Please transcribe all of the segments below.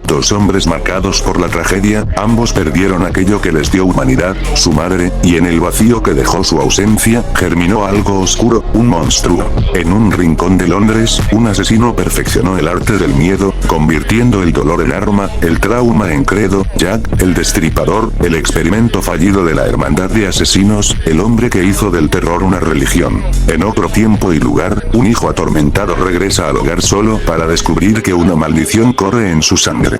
Dos hombres marcados por la tragedia, ambos perdieron aquello que les dio humanidad, su madre, y en el vacío que dejó su ausencia, germinó algo oscuro, un monstruo. En un rincón de Londres, un asesino perfeccionó el arte del miedo, convirtiendo el dolor en arma, el trauma en credo. Jack, el destripador, el experimento fallido de la hermandad de asesinos, el hombre que hizo del terror una religión. En otro tiempo y lugar, un hijo atormentado regresa al hogar solo para descubrir que una maldición corre en su sangre.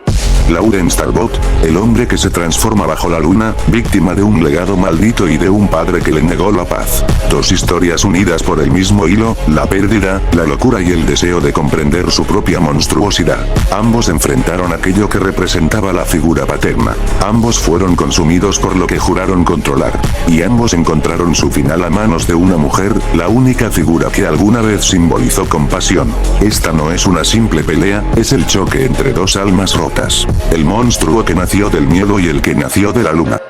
Lawrence Talbot, el hombre que se transforma bajo la luna, víctima de un legado maldito y de un padre que le negó la paz. Dos historias unidas por el mismo hilo, la pérdida, la locura y el deseo de comprender su propia monstruosidad. Ambos enfrentaron aquello que representaba la figura paterna. Ambos fueron consumidos por lo que juraron controlar. Y ambos encontraron su final a manos de una mujer, la única figura que alguna vez simbolizó compasión. Esta no es una simple pelea, es el choque entre dos almas rotas. El monstruo que nació del miedo y el que nació de la luna.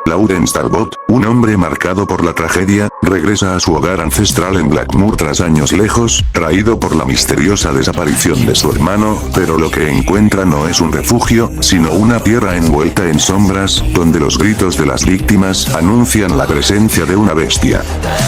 Lawrence Talbot, un hombre marcado por la tragedia, regresa a su hogar ancestral en Blackmoor tras años lejos, traído por la misteriosa desaparición de su hermano, pero lo que encuentra no es un refugio, sino una tierra envuelta en sombras, donde los gritos de las víctimas anuncian la presencia de una bestia.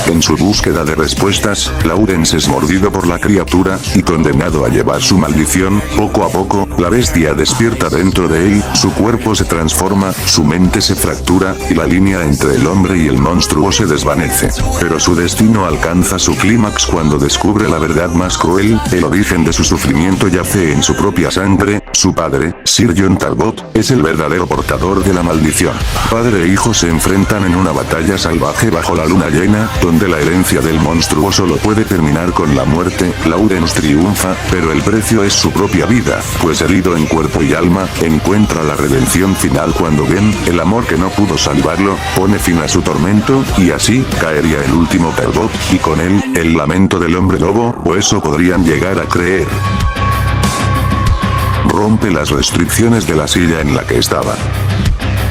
En su búsqueda de respuestas, Lawrence es mordido por la criatura, y condenado a llevar su maldición. Poco a poco, la bestia despierta dentro de él, su cuerpo se transforma, su mente se fractura, y la línea entre el hombre y el monstruo se desvanece. Pero su destino alcanza su clímax cuando descubre la verdad más cruel, el origen de su sufrimiento yace en su propia sangre. Su padre, Sir John Talbot, es el verdadero portador de la maldición. Padre e hijo se enfrentan en una batalla salvaje bajo la luna llena, donde la herencia del monstruo solo puede terminar con la muerte. Lawrence triunfa, pero el precio es su propia vida, pues herido en cuerpo y alma, encuentra la redención final cuando Ben, el amor que no pudo salvarlo, pone fin a su tormento, y así, caería el último Talbot, y con él, el lamento del hombre lobo, o eso podrían llegar a creer. Rompe las restricciones de la silla en la que estaba,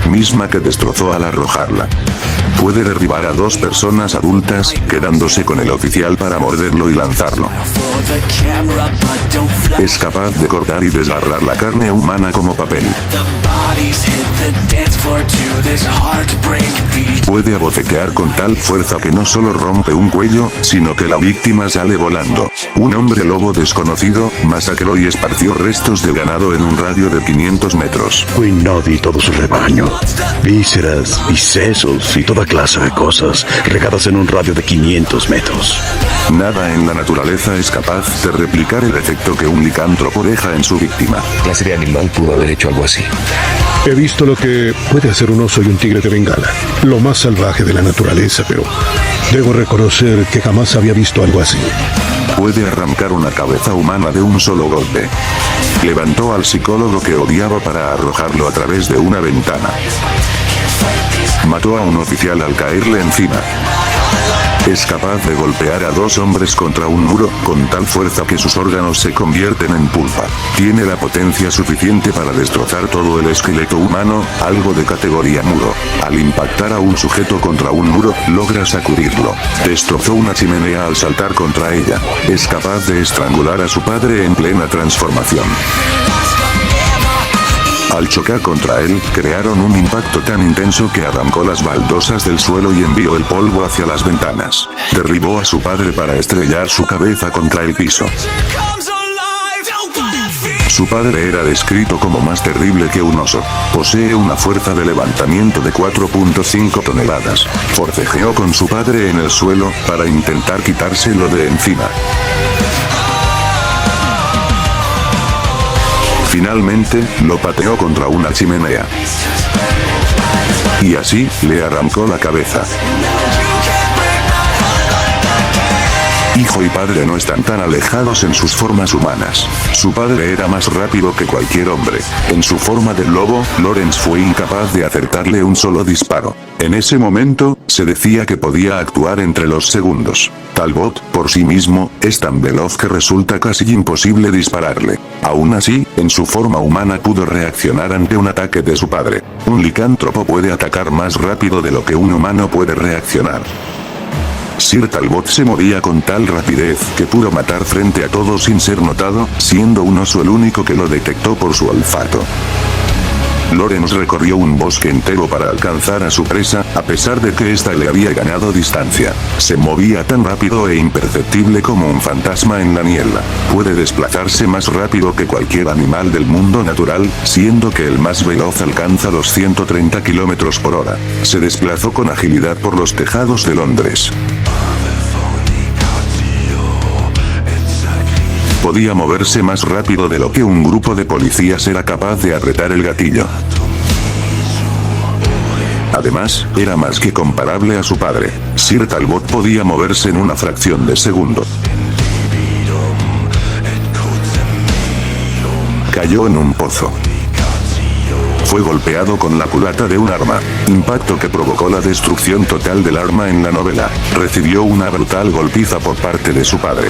misma que destrozó al arrojarla. Puede derribar a dos personas adultas, quedándose con el oficial para morderlo y lanzarlo. Es capaz de cortar y desgarrar la carne humana como papel. Puede abofetear con tal fuerza que no solo rompe un cuello, sino que la víctima sale volando. Un hombre lobo desconocido, masacró y esparció restos de ganado en un radio de 500 metros. Winod y todo su rebaño. Vísceras y sesos y toda clase de cosas, regadas en un radio de 500 metros. Nada en la naturaleza es capaz de replicar el efecto que un licántropo deja en su víctima. ¿Qué clase de animal pudo haber hecho algo así? He visto lo que puede hacer un oso y un tigre de Bengala, lo más salvaje de la naturaleza, pero debo reconocer que jamás había visto algo así. Puede arrancar una cabeza humana de un solo golpe. Levantó al psicólogo que odiaba para arrojarlo a través de una ventana. Mató a un oficial al caerle encima. Es capaz de golpear a dos hombres contra un muro, con tal fuerza que sus órganos se convierten en pulpa. Tiene la potencia suficiente para destrozar todo el esqueleto humano, algo de categoría muro. Al impactar a un sujeto contra un muro, logra sacudirlo. Destrozó una chimenea al saltar contra ella. Es capaz de estrangular a su padre en plena transformación. Al chocar contra él, crearon un impacto tan intenso que arrancó las baldosas del suelo y envió el polvo hacia las ventanas. Derribó a su padre para estrellar su cabeza contra el piso. Su padre era descrito como más terrible que un oso. Posee una fuerza de levantamiento de 4.5 toneladas. Forcejeó con su padre en el suelo, para intentar quitárselo de encima. Finalmente, lo pateó contra una chimenea. Y así, le arrancó la cabeza. Hijo y padre no están tan alejados en sus formas humanas. Su padre era más rápido que cualquier hombre. En su forma de lobo, Lawrence fue incapaz de acertarle un solo disparo. En ese momento, se decía que podía actuar entre los segundos. Talbot, por sí mismo, es tan veloz que resulta casi imposible dispararle. Aún así, en su forma humana pudo reaccionar ante un ataque de su padre. Un licántropo puede atacar más rápido de lo que un humano puede reaccionar. Sir Talbot se movía con tal rapidez que pudo matar frente a todos sin ser notado, siendo un oso el único que lo detectó por su olfato. Lawrence recorrió un bosque entero para alcanzar a su presa, a pesar de que ésta le había ganado distancia. Se movía tan rápido e imperceptible como un fantasma en la niebla. Puede desplazarse más rápido que cualquier animal del mundo natural, siendo que el más veloz alcanza los 130 km por hora. Se desplazó con agilidad por los tejados de Londres. Podía moverse más rápido de lo que un grupo de policías era capaz de apretar el gatillo. Además, era más que comparable a su padre. Sir Talbot podía moverse en una fracción de segundo. Cayó en un pozo. Fue golpeado con la culata de un arma, impacto que provocó la destrucción total del arma en la novela. Recibió una brutal golpiza por parte de su padre.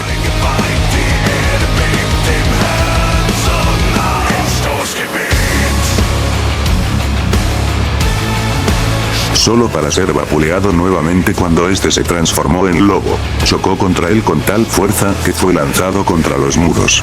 Solo para ser vapuleado nuevamente cuando este se transformó en lobo. Chocó contra él con tal fuerza que fue lanzado contra los muros.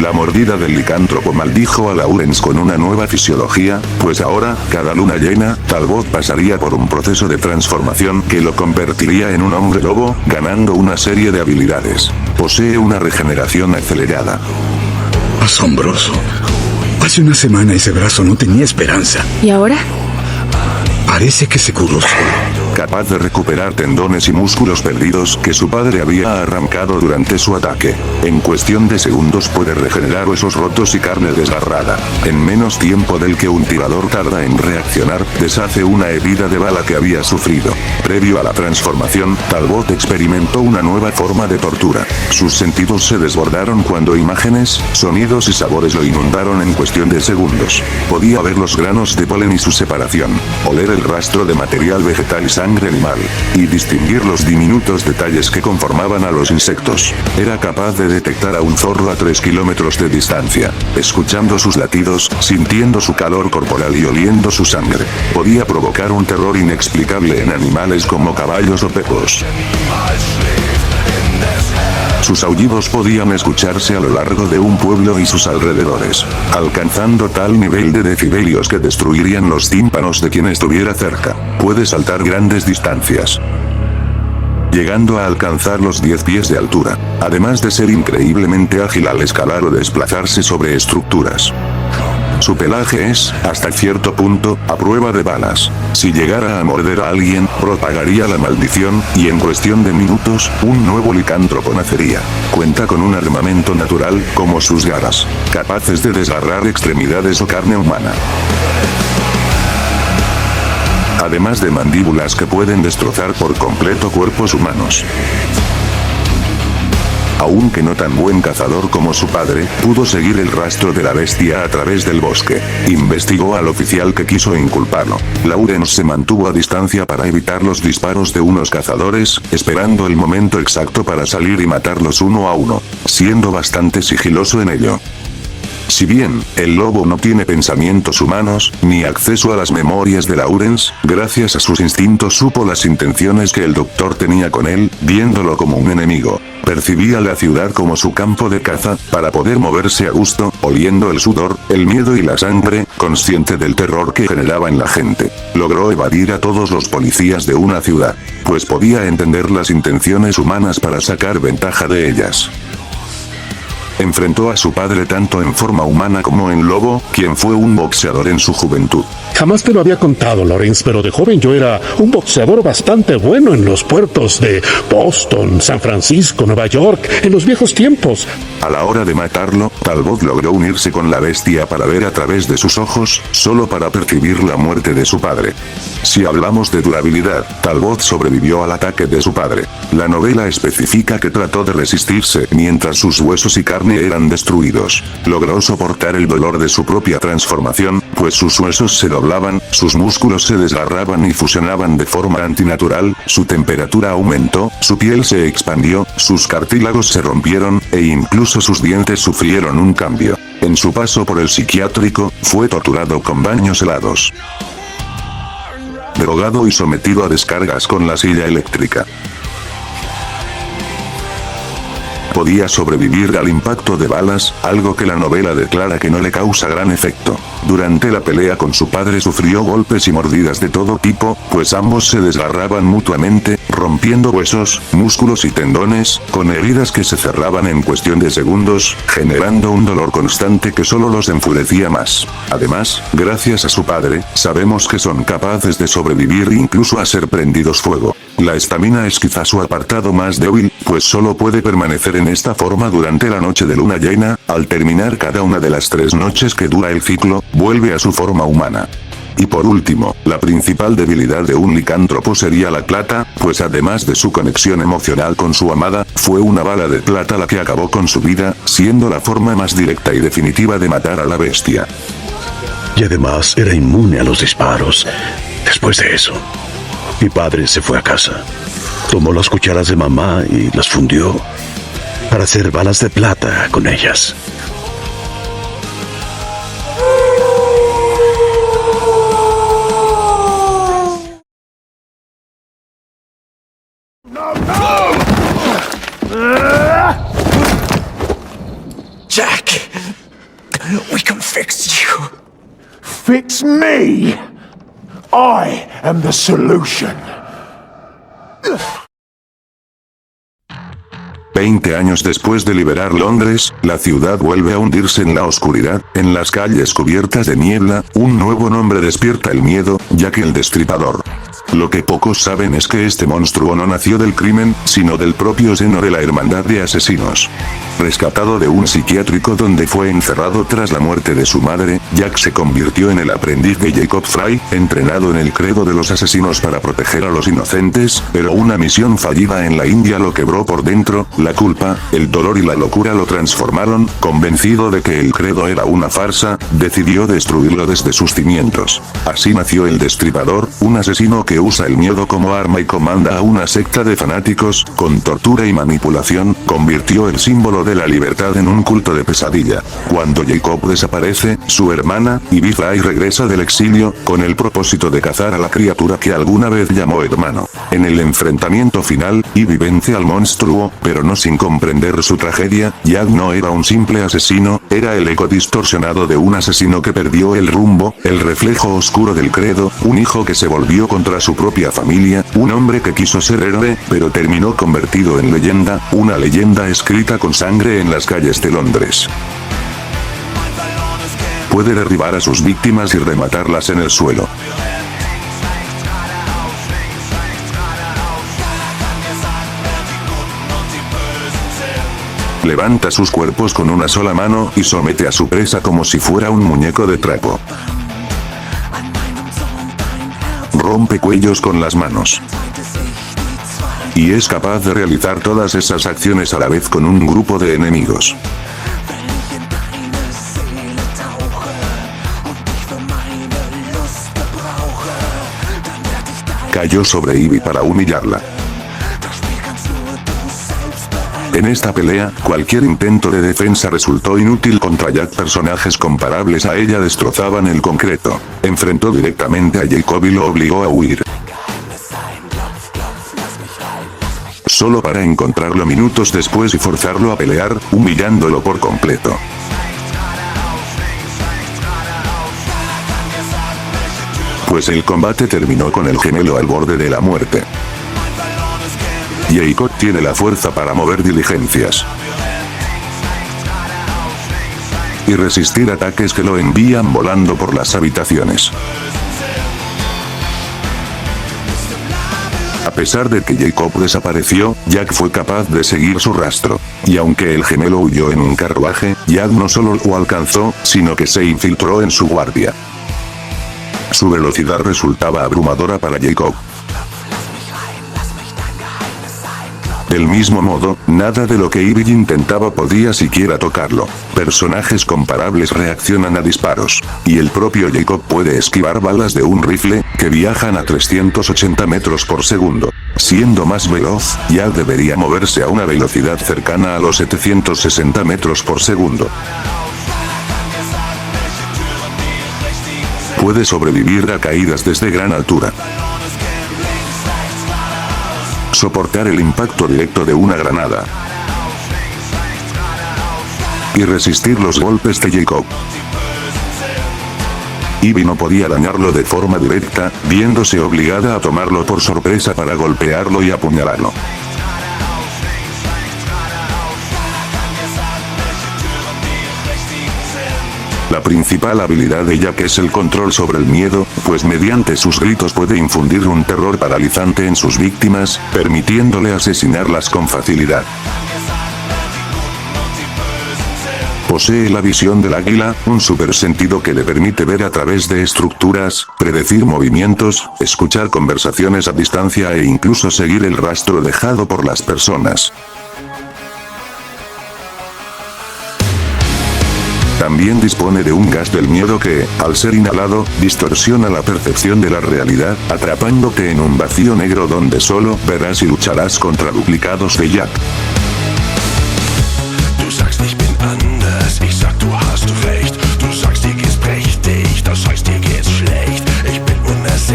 La mordida del licántropo maldijo a Lawrence con una nueva fisiología, pues ahora, cada luna llena, Talbot pasaría por un proceso de transformación que lo convertiría en un hombre lobo, ganando una serie de habilidades. Posee una regeneración acelerada. Asombroso. Hace una semana ese brazo no tenía esperanza. ¿Y ahora? Parece que se curó solo. Capaz de recuperar tendones y músculos perdidos que su padre había arrancado durante su ataque. En cuestión de segundos puede regenerar huesos rotos y carne desgarrada. En menos tiempo del que un tirador tarda en reaccionar, deshace una herida de bala que había sufrido. Previo a la transformación, Talbot experimentó una nueva forma de tortura. Sus sentidos se desbordaron cuando imágenes, sonidos y sabores lo inundaron en cuestión de segundos. Podía ver los granos de polen y su separación, oler el rastro de material vegetal y sangre animal, y distinguir los diminutos detalles que conformaban a los insectos. Era capaz de detectar a un zorro a 3 kilómetros de distancia, escuchando sus latidos, sintiendo su calor corporal y oliendo su sangre. Podía provocar un terror inexplicable en animales como caballos o perros. Sus aullidos podían escucharse a lo largo de un pueblo y sus alrededores, alcanzando tal nivel de decibelios que destruirían los tímpanos de quien estuviera cerca. Puede saltar grandes distancias, llegando a alcanzar los 10 pies de altura, además de ser increíblemente ágil al escalar o desplazarse sobre estructuras. Su pelaje es, hasta cierto punto, a prueba de balas. Si llegara a morder a alguien, propagaría la maldición, y en cuestión de minutos, un nuevo licántropo nacería. Cuenta con un armamento natural, como sus garras, capaces de desgarrar extremidades o carne humana. Además de mandíbulas que pueden destrozar por completo cuerpos humanos. Aunque no tan buen cazador como su padre, pudo seguir el rastro de la bestia a través del bosque. Investigó al oficial que quiso inculparlo. Lawrence se mantuvo a distancia para evitar los disparos de unos cazadores, esperando el momento exacto para salir y matarlos uno a uno, siendo bastante sigiloso en ello. Si bien, el lobo no tiene pensamientos humanos, ni acceso a las memorias de Lawrence, gracias a sus instintos supo las intenciones que el doctor tenía con él, viéndolo como un enemigo. Percibía la ciudad como su campo de caza, para poder moverse a gusto, oliendo el sudor, el miedo y la sangre, consciente del terror que generaba en la gente. Logró evadir a todos los policías de una ciudad, pues podía entender las intenciones humanas para sacar ventaja de ellas. Enfrentó a su padre tanto en forma humana como en lobo, quien fue un boxeador en su juventud. Jamás te lo había contado, Lawrence, pero de joven yo era un boxeador bastante bueno en los puertos de Boston, San Francisco, Nueva York, en los viejos tiempos. A la hora de matarlo, Talbot logró unirse con la bestia para ver a través de sus ojos, solo para percibir la muerte de su padre. Si hablamos de durabilidad, Talbot sobrevivió al ataque de su padre. La novela especifica que trató de resistirse mientras sus huesos y carne eran destruidos. Logró soportar el dolor de su propia transformación, pues sus huesos se doblaban, sus músculos se desgarraban y fusionaban de forma antinatural, su temperatura aumentó, su piel se expandió, sus cartílagos se rompieron, e incluso sus dientes sufrieron un cambio. En su paso por el psiquiátrico, fue torturado con baños helados, drogado y sometido a descargas con la silla eléctrica. Podía sobrevivir al impacto de balas, algo que la novela declara que no le causa gran efecto. Durante la pelea con su padre sufrió golpes y mordidas de todo tipo, pues ambos se desgarraban mutuamente, rompiendo huesos, músculos y tendones, con heridas que se cerraban en cuestión de segundos, generando un dolor constante que solo los enfurecía más. Además, gracias a su padre, sabemos que son capaces de sobrevivir incluso a ser prendidos fuego. La estamina es quizá su apartado más débil, pues solo puede permanecer en esta forma durante la noche de luna llena. Al terminar cada una de las 3 noches que dura el ciclo, vuelve a su forma humana. Y por último, la principal debilidad de un licántropo sería la plata, pues además de su conexión emocional con su amada, fue una bala de plata la que acabó con su vida, siendo la forma más directa y definitiva de matar a la bestia. Y además era inmune a los disparos. Después de eso, mi padre se fue a casa. Tomó las cucharas de mamá y las fundió para hacer balas de plata con ellas. Jack, we can fix you. Fix me! I am the solution. 20 años después de liberar Londres, la ciudad vuelve a hundirse en la oscuridad. En las calles cubiertas de niebla, un nuevo nombre despierta el miedo, Jack el Destripador. Lo que pocos saben es que este monstruo no nació del crimen, sino del propio seno de la hermandad de asesinos. Rescatado de un psiquiátrico donde fue encerrado tras la muerte de su madre, Jack se convirtió en el aprendiz de Jacob Frye, entrenado en el credo de los asesinos para proteger a los inocentes, pero una misión fallida en la India lo quebró por dentro. La culpa, el dolor y la locura lo transformaron. Convencido de que el credo era una farsa, decidió destruirlo desde sus cimientos. Así nació el Destripador, un asesino que usa el miedo como arma y comanda a una secta de fanáticos. Con tortura y manipulación, convirtió el símbolo de la libertad en un culto de pesadilla. Cuando Jacob desaparece, su hermana, Ivy Frye, regresa del exilio, con el propósito de cazar a la criatura que alguna vez llamó hermano. En el enfrentamiento final, Ivy vence al monstruo, pero no sin comprender su tragedia. Jack no era un simple asesino, era el eco distorsionado de un asesino que perdió el rumbo, el reflejo oscuro del credo, un hijo que se volvió contra su propia familia, un hombre que quiso ser héroe, pero terminó convertido en leyenda, una leyenda escrita con sangre en las calles de Londres. Puede derribar a sus víctimas y rematarlas en el suelo. Levanta sus cuerpos con una sola mano y somete a su presa como si fuera un muñeco de trapo. Rompe cuellos con las manos. Y es capaz de realizar todas esas acciones a la vez con un grupo de enemigos. Cayó sobre Ivy para humillarla. En esta pelea, cualquier intento de defensa resultó inútil contra Jack. Personajes comparables a ella destrozaban el concreto. Enfrentó directamente a Jacob y lo obligó a huir, solo para encontrarlo minutos después y forzarlo a pelear, humillándolo por completo. Pues el combate terminó con el gemelo al borde de la muerte. Jacob tiene la fuerza para mover diligencias y resistir ataques que lo envían volando por las habitaciones. A pesar de que Jacob desapareció, Jack fue capaz de seguir su rastro. Y aunque el gemelo huyó en un carruaje, Jack no solo lo alcanzó, sino que se infiltró en su guardia. Su velocidad resultaba abrumadora para Jacob. Del mismo modo, nada de lo que Ivy intentaba podía siquiera tocarlo. Personajes comparables reaccionan a disparos. Y el propio Jacob puede esquivar balas de un rifle, que viajan a 380 metros por segundo. Siendo más veloz, ya debería moverse a una velocidad cercana a los 760 metros por segundo. Puede sobrevivir a caídas desde gran altura. Soportar el impacto directo de una granada. Y resistir los golpes de Jacob. Ivy no podía dañarlo de forma directa, viéndose obligada a tomarlo por sorpresa para golpearlo y apuñalarlo. La principal habilidad de Jack es el control sobre el miedo, pues mediante sus gritos puede infundir un terror paralizante en sus víctimas, permitiéndole asesinarlas con facilidad. Posee la visión del águila, un supersentido que le permite ver a través de estructuras, predecir movimientos, escuchar conversaciones a distancia e incluso seguir el rastro dejado por las personas. También dispone de un gas del miedo que, al ser inhalado, distorsiona la percepción de la realidad, atrapándote en un vacío negro donde solo verás y lucharás contra duplicados de Jack.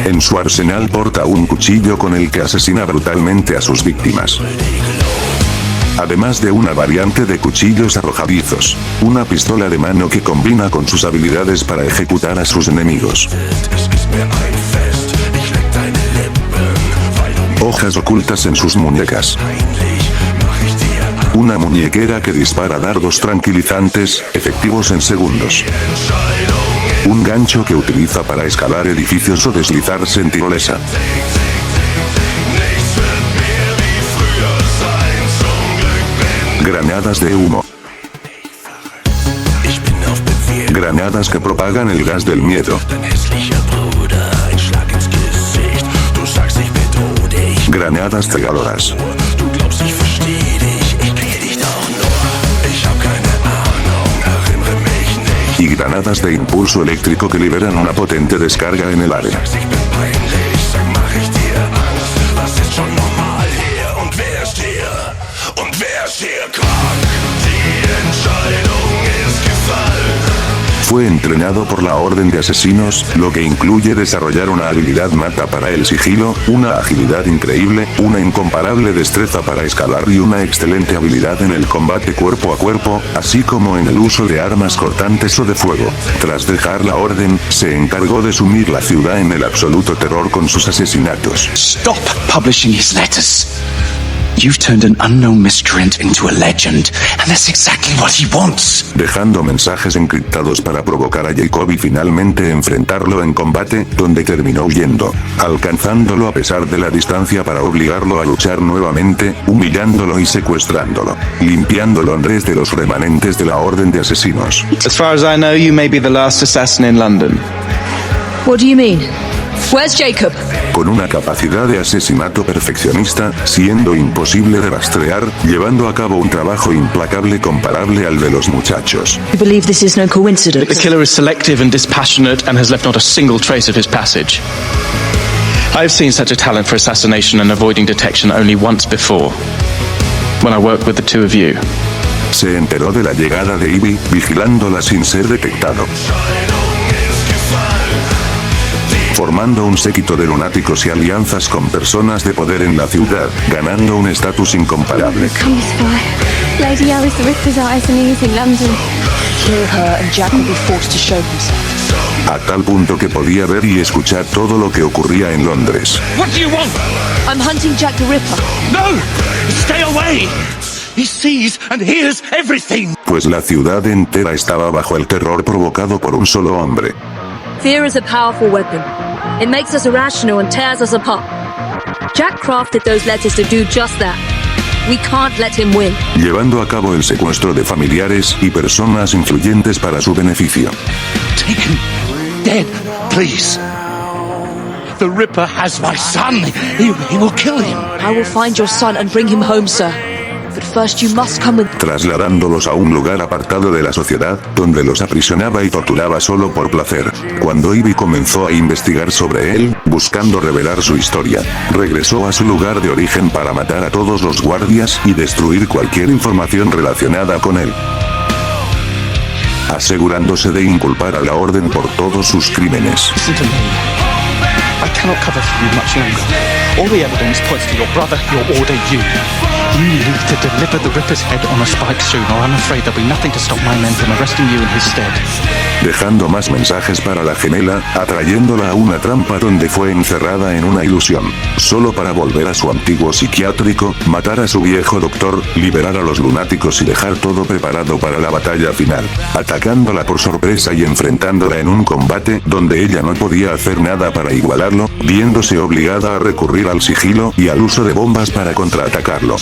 En su arsenal porta un cuchillo con el que asesina brutalmente a sus víctimas. Además de una variante de cuchillos arrojadizos, una pistola de mano que combina con sus habilidades para ejecutar a sus enemigos. Hojas ocultas en sus muñecas. Una muñequera que dispara dardos tranquilizantes, efectivos en segundos. Un gancho que utiliza para escalar edificios o deslizarse en tirolesa. Granadas de humo. Granadas que propagan el gas del miedo. Granadas cegadoras. Y granadas de impulso eléctrico que liberan una potente descarga en el área. Fue entrenado por la Orden de Asesinos, lo que incluye desarrollar una habilidad nata para el sigilo, una agilidad increíble, una incomparable destreza para escalar y una excelente habilidad en el combate cuerpo a cuerpo, así como en el uso de armas cortantes o de fuego. Tras dejar la Orden, se encargó de sumir la ciudad en el absoluto terror con sus asesinatos. Stop publishing his letters. You've turned an unknown miscreant into a legend, and that's exactly what he wants. Dejando mensajes encriptados para provocar a Jacob y finalmente enfrentarlo en combate, donde terminó huyendo, alcanzándolo a pesar de la distancia para obligarlo a luchar nuevamente, humillándolo y secuestrándolo, limpiando Londres de los remanentes de la Orden de Asesinos. As far as I know, you may be the last assassin in London. What do you mean? Where's Jacob? Con una capacidad de asesinato perfeccionista, siendo imposible de rastrear, llevando a cabo un trabajo implacable comparable al de los muchachos. You believe this is no coincidence? The killer is selective and dispassionate and has left not a single trace of his passage. I've seen such a talent for assassination and avoiding detection only once before, when I worked with the two of you. Se enteró de la llegada de Ivy, vigilándola sin ser detectado, formando un séquito de lunáticos y alianzas con personas de poder en la ciudad, ganando un estatus incomparable. Lady Alice the Ripper's out as an ease in London. Kill her and Jack will be forced to show himself. A tal punto que podía ver y escuchar todo lo que ocurría en Londres. What do you want? I'm hunting Jack the Ripper. No! Stay away! He sees and hears everything. Pues la ciudad entera estaba bajo el terror provocado por un solo hombre. Fear is a powerful weapon. It makes us irrational and tears us apart. Jack crafted those letters to do just that. We can't let him win. Llevando a cabo el secuestro de familiares y personas influyentes para su beneficio. Take him dead, please. The Ripper has my son. He will kill him. I will find your son and bring him home, sir. But first you must come with... Trasladándolos a un lugar apartado de la sociedad, donde los aprisionaba y torturaba solo por placer. Cuando Ivy comenzó a investigar sobre él, buscando revelar su historia, regresó a su lugar de origen para matar a todos los guardias y destruir cualquier información relacionada con él, asegurándose de inculpar a la Orden por todos sus crímenes. Listen to me. I cannot cover for you much longer. All the evidence points to your brother, your order, you. You need to deliver the Ripper's head on a spike soon, or I'm afraid there'll be nothing to stop my men from arresting you in his stead. Dejando más mensajes para la gemela, atrayéndola a una trampa donde fue encerrada en una ilusión, solo para volver a su antiguo psiquiátrico, matar a su viejo doctor, liberar a los lunáticos y dejar todo preparado para la batalla final, atacándola por sorpresa y enfrentándola en un combate donde ella no podía hacer nada para igualarlo, viéndose obligada a recurrir al sigilo y al uso de bombas para contraatacarlo.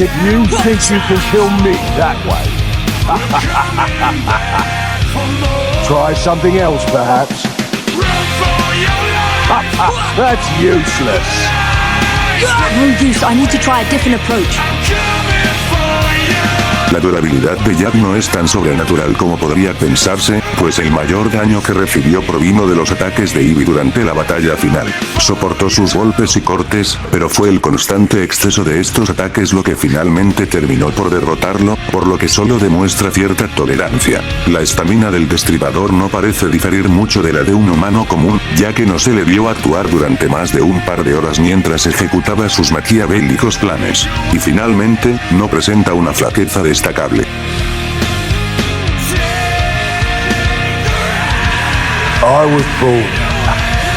Try something else, perhaps. That's useless. No use, I need to try a different approach. La durabilidad de Jack no es tan sobrenatural como podría pensarse, pues el mayor daño que recibió provino de los ataques de Ivy durante la batalla final. Soportó sus golpes y cortes, pero fue el constante exceso de estos ataques lo que finalmente terminó por derrotarlo, por lo que solo demuestra cierta tolerancia. La estamina del destripador no parece diferir mucho de la de un humano común, ya que no se le vio actuar durante más de un par de horas mientras ejecutaba sus maquiavélicos planes. Y finalmente, no presenta una flaqueza destacable. I was born,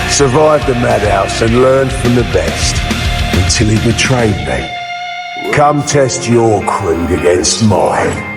survived the madhouse and learned from the best, until he betrayed me. Come test your creed against mine.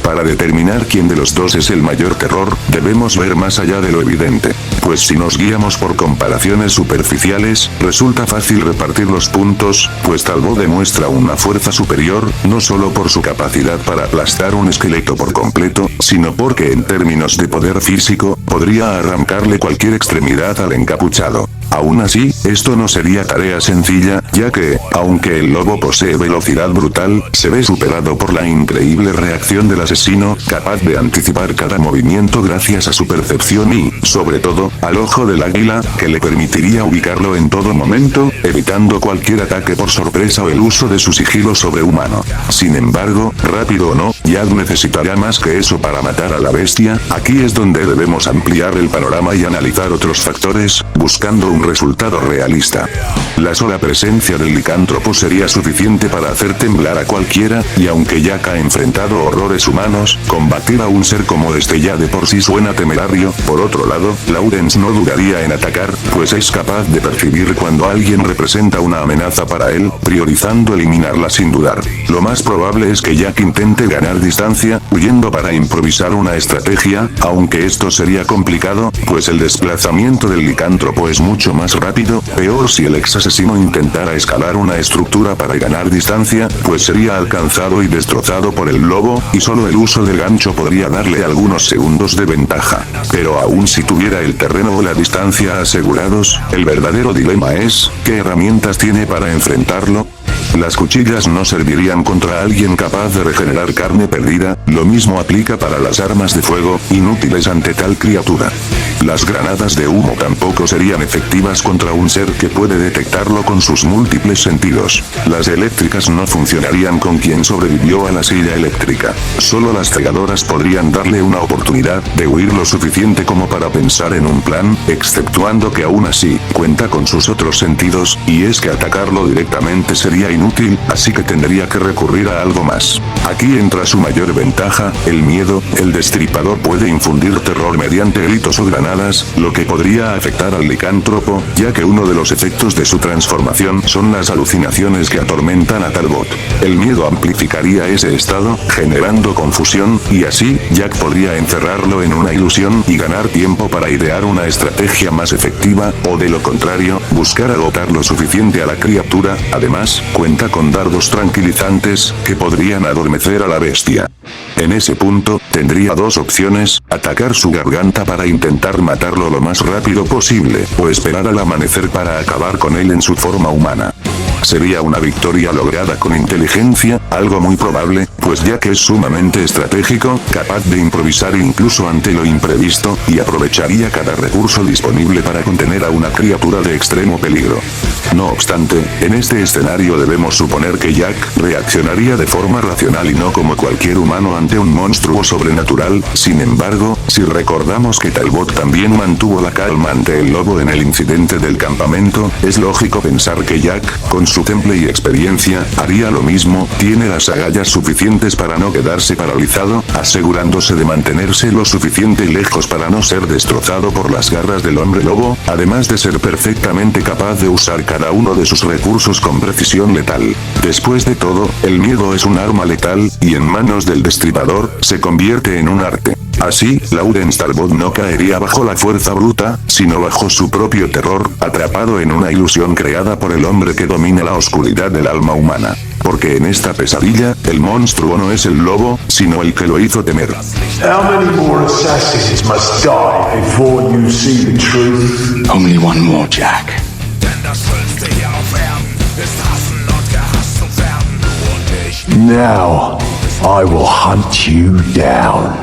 Para determinar quién de los dos es el mayor terror, debemos ver más allá de lo evidente, pues si nos guiamos por comparaciones superficiales, resulta fácil repartir los puntos, pues Talbot demuestra una fuerza superior, no solo por su capacidad para aplastar un esqueleto por completo, sino porque en términos de poder físico, podría arrancarle cualquier extremidad al encapuchado. Aún así, esto no sería tarea sencilla, ya que, aunque el lobo posee velocidad brutal, se ve superado por la increíble reacción del asesino, capaz de anticipar cada movimiento gracias a su percepción y, sobre todo, al ojo del águila, que le permitiría ubicarlo en todo momento, evitando cualquier ataque por sorpresa o el uso de su sigilo sobrehumano. Sin embargo, rápido o no, Jack necesitará más que eso para matar a la bestia. Aquí es donde debemos ampliar el panorama y analizar otros factores, buscando un resultado realista. La sola presencia del licántropo sería suficiente para hacer temblar a cualquiera, y aunque Jack ha enfrentado horrores humanos, combatir a un ser como este ya de por sí suena temerario. Por otro lado, Lawrence no dudaría en atacar, pues es capaz de percibir cuando alguien representa una amenaza para él, priorizando eliminarla sin dudar. Lo más probable es que Jack intente ganar distancia, huyendo para improvisar una estrategia, aunque esto sería complicado, pues el desplazamiento del licántropo es mucho más rápido. Peor si el ex asesino intentara escalar una estructura para ganar distancia, pues sería alcanzado y destrozado por el lobo, y solo el uso del gancho podría darle algunos segundos de ventaja. Pero aún si tuviera el terreno o la distancia asegurados, el verdadero dilema es, ¿qué herramientas tiene para enfrentarlo? Las cuchillas no servirían contra alguien capaz de regenerar carne perdida, lo mismo aplica para las armas de fuego, inútiles ante tal criatura. Las granadas de humo tampoco serían efectivas contra un ser que puede detectarlo con sus múltiples sentidos. Las eléctricas no funcionarían con quien sobrevivió a la silla eléctrica. Solo las cegadoras podrían darle una oportunidad de huir lo suficiente como para pensar en un plan, exceptuando que aún así, cuenta con sus otros sentidos, y es que atacarlo directamente sería inútil, así que tendría que recurrir a algo más. Aquí entra su mayor ventaja, el miedo. El destripador puede infundir terror mediante gritos o granadas desproporcionadas, lo que podría afectar al licántropo, ya que uno de los efectos de su transformación son las alucinaciones que atormentan a Talbot. El miedo amplificaría ese estado, generando confusión, y así, Jack podría encerrarlo en una ilusión y ganar tiempo para idear una estrategia más efectiva, o de lo contrario, buscar agotar lo suficiente a la criatura. Además, cuenta con dardos tranquilizantes, que podrían adormecer a la bestia. En ese punto, tendría dos opciones: atacar su garganta para intentar matarlo lo más rápido posible, o esperar al amanecer para acabar con él en su forma humana. Sería una victoria lograda con inteligencia, algo muy probable, pues Jack es sumamente estratégico, capaz de improvisar incluso ante lo imprevisto, y aprovecharía cada recurso disponible para contener a una criatura de extremo peligro. No obstante, en este escenario debemos suponer que Jack reaccionaría de forma racional y no como cualquier humano ante un monstruo sobrenatural. Sin embargo, si recordamos que Talbot también mantuvo la calma ante el lobo en el incidente del campamento, es lógico pensar que Jack, con su temple y experiencia, haría lo mismo. Tiene las agallas suficientes para no quedarse paralizado, asegurándose de mantenerse lo suficiente lejos para no ser destrozado por las garras del hombre lobo, además de ser perfectamente capaz de usar cada uno de sus recursos con precisión letal. Después de todo, el miedo es un arma letal, y en manos del destripador, se convierte en un arte. Así, Laurence Talbot no caería bajo la fuerza bruta, sino bajo su propio terror, atrapado en una ilusión creada por el hombre que domina la oscuridad del alma humana. Porque en esta pesadilla, el monstruo no es el lobo, sino el que lo hizo temer. How many more assassins must die before you see the truth? Only one more, Jack. Now, I will hunt you down.